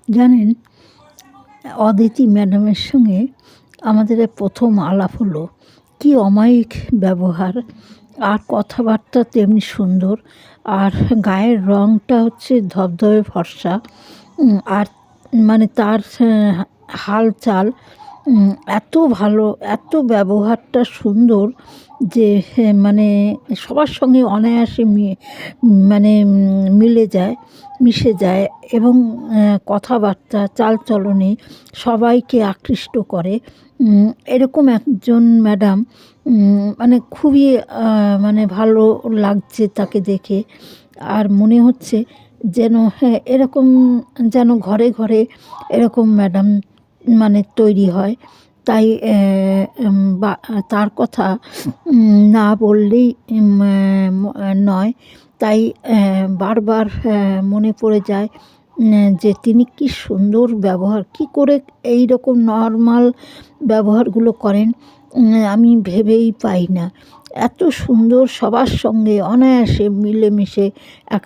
জানেন, অদিতি ম্যাডামের সঙ্গে আমাদের প্রথম আলাপ হলো। কি অমায়িক ব্যবহার, আর কথাবার্তা তেমনি সুন্দর, আর গায়ের রঙটা হচ্ছে ধবধবে ফর্সা। আর মানে তার হাল চাল এত ভালো, এত ব্যবহারটা সুন্দর যে মানে সবার সঙ্গে অনায়াসে মানে মিলে যায়, মিশে যায়, এবং কথাবার্তা চালচলনে সবাইকে আকৃষ্ট করে। এরকম একজন ম্যাডাম মানে খুবই মানে ভালো লাগছে তাকে দেখে। আর মনে হচ্ছে যেন হ্যাঁ, এরকম যেন ঘরে ঘরে এরকম ম্যাডাম মানে তৈরি হয়। তাই বা তার কথা না বললেই নয়। তাই বারবার মনে পড়ে যায় যে তিনি কি সুন্দর ব্যবহার, কি করে এই রকম নর্মাল ব্যবহারগুলো করেন আমি ভেবেই পাই না। এত সুন্দর সবার সঙ্গে অনায়াসে মিলেমিশে এক